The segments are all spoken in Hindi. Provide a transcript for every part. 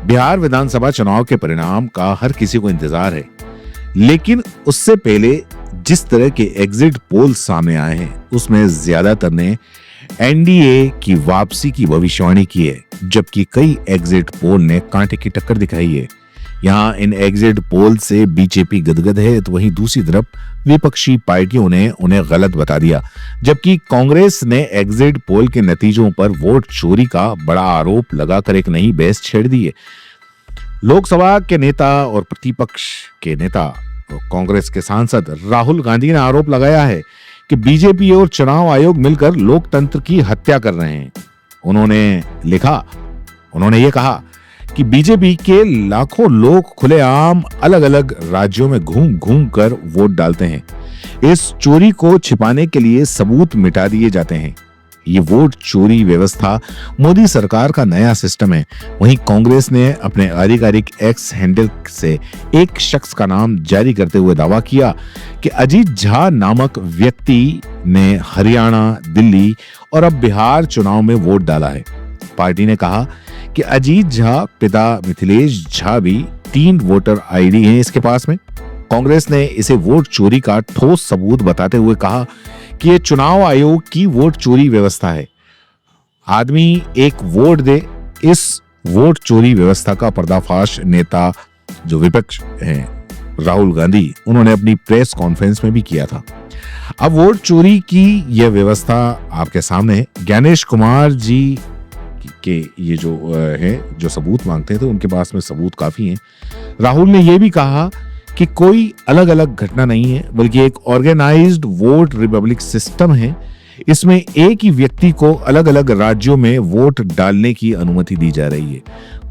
बिहार विधानसभा चुनाव के परिणाम का हर किसी को इंतजार है, लेकिन उससे पहले जिस तरह के एग्जिट पोल सामने आए हैं उसमें ज्यादातर ने एनडीए की वापसी की भविष्यवाणी की है, जबकि कई एग्जिट पोल ने कांटे की टक्कर दिखाई है। यहाँ इन एग्जिट पोल से बीजेपी गदगद है, तो वहीं दूसरी तरफ विपक्षी पार्टियों ने उन्हें गलत बता दिया, जबकि कांग्रेस ने एग्जिट पोल के नतीजों पर वोट चोरी का बड़ा आरोप लगाकर एक नई बहस छेड़ दी है। लोकसभा के नेता और प्रतिपक्ष के नेता कांग्रेस के सांसद राहुल गांधी ने आरोप लगाया है कि बीजेपी और चुनाव आयोग मिलकर लोकतंत्र की हत्या कर रहे हैं। उन्होंने ये कहा कि बीजेपी के लाखों लोग खुलेआम अलग अलग राज्यों में घूम घूम कर वोट डालते हैं। इस चोरी को छिपाने के लिए सबूत मिटा दिए जाते हैं। ये वोट चोरी व्यवस्था मोदी सरकार का नया सिस्टम है। वहीं कांग्रेस ने अपने आधिकारिक एक्स हैंडल से एक शख्स का नाम जारी करते हुए दावा किया कि अजीत झा नामक व्यक्ति ने हरियाणा, दिल्ली और अब बिहार चुनाव में वोट डाला है। पार्टी ने कहा कि अजीत झा पिता मिथिलेश झा भी 3 वोटर आईडी हैं इसके पास में। कांग्रेस ने इसे वोट चोरी का ठोस सबूत बताते हुए कहा कि यह चुनाव आयोग की वोट चोरी व्यवस्था है। आदमी एक वोट दे, इस वोट चोरी व्यवस्था का पर्दाफाश नेता जो विपक्ष हैं राहुल गांधी, उन्होंने अपनी प्रेस कॉन्फ्रेंस में भी किया था। अब वोट चोरी की यह व्यवस्था आपके सामने है। ज्ञानेश कुमार जी के ये जो सबूत मांगते हैं तो उनके पास में सबूत काफी हैं। राहुल ने यह भी कहा कि कोई अलग अलग घटना नहीं है, बल्कि एक ऑर्गेनाइज्ड वोट रिपब्लिक सिस्टम है। इसमें एक ही व्यक्ति को अलग अलग राज्यों में वोट डालने की अनुमति दी जा रही है।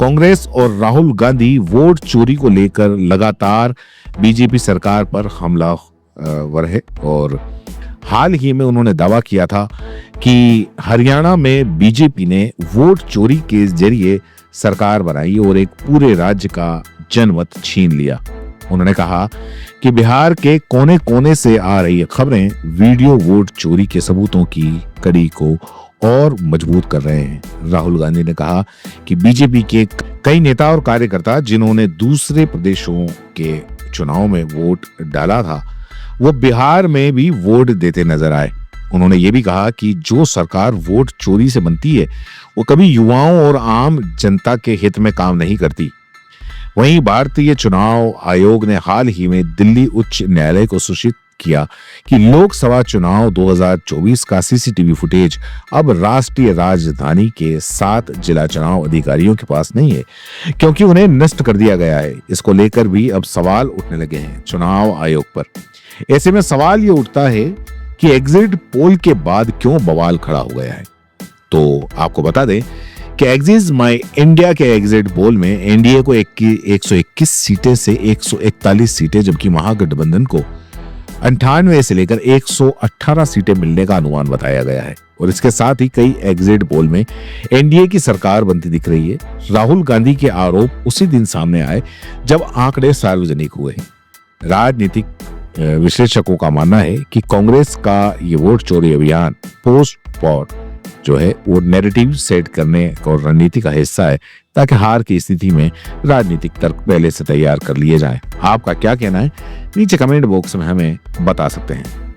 कांग्रेस और राहुल गांधी वोट चोरी को लेकर लगातार बीजेपी सरकार पर हमलावर है और हाल ही में उन्होंने दावा किया था कि हरियाणा में बीजेपी ने वोट चोरी के जरिए सरकार बनाई और एक पूरे राज्य का जनमत छीन लिया। उन्होंने कहा कि बिहार के कोने कोने से आ रही खबरें वीडियो वोट चोरी के सबूतों की कड़ी को और मजबूत कर रहे हैं। राहुल गांधी ने कहा कि बीजेपी के कई नेता और कार्यकर्ता जिन्होंने दूसरे प्रदेशों के चुनाव में वोट डाला था, वो बिहार में भी वोट देते नजर आए। उन्होंने ये भी कहा कि जो सरकार वोट चोरी से बनती है वो कभी युवाओं और आम जनता के हित में काम नहीं करती। वहीं भारतीय चुनाव आयोग ने हाल ही में दिल्ली उच्च न्यायालय को सूचित किया कि लोकसभा चुनाव 2024 का सीसीटीवी फुटेज अब राष्ट्रीय राजधानी के 7 जिला चुनाव अधिकारियों के पास नहीं है, क्योंकि उन्हें नष्ट कर दिया गया है। इसको लेकर भी अब सवाल उठने लगे हैं चुनाव आयोग पर। ऐसे में सवाल ये उठता है कि एग्जिट पोल के बाद क्यों बवाल खड़ा हो गया है। तो आपको बता दें कि एक्सिस माई इंडिया के एग्जिट पोल में एनडीए को 121 सीटें से 141 सीटें, जबकि महागठबंधन को 98 से लेकर 118 सीटें मिलने का अनुमान बताया गया है। और इसके साथ ही कई एग्जिट पोल में एनडीए की सरकार बनती दिख रही है। राहुल गांधी के आरोप उसी दिन सामने आए जब आंकड़े सार्वजनिक हुए। राजनीतिक विश्लेषकों का मानना है कि कांग्रेस का ये वोट चोरी अभियान पोस्ट पॉल जो है वो नैरेटिव सेट करने और रणनीति का हिस्सा है, ताकि हार की स्थिति में राजनीतिक तर्क पहले से तैयार कर लिए जाएं। आपका क्या कहना है नीचे कमेंट बॉक्स में हमें बता सकते हैं।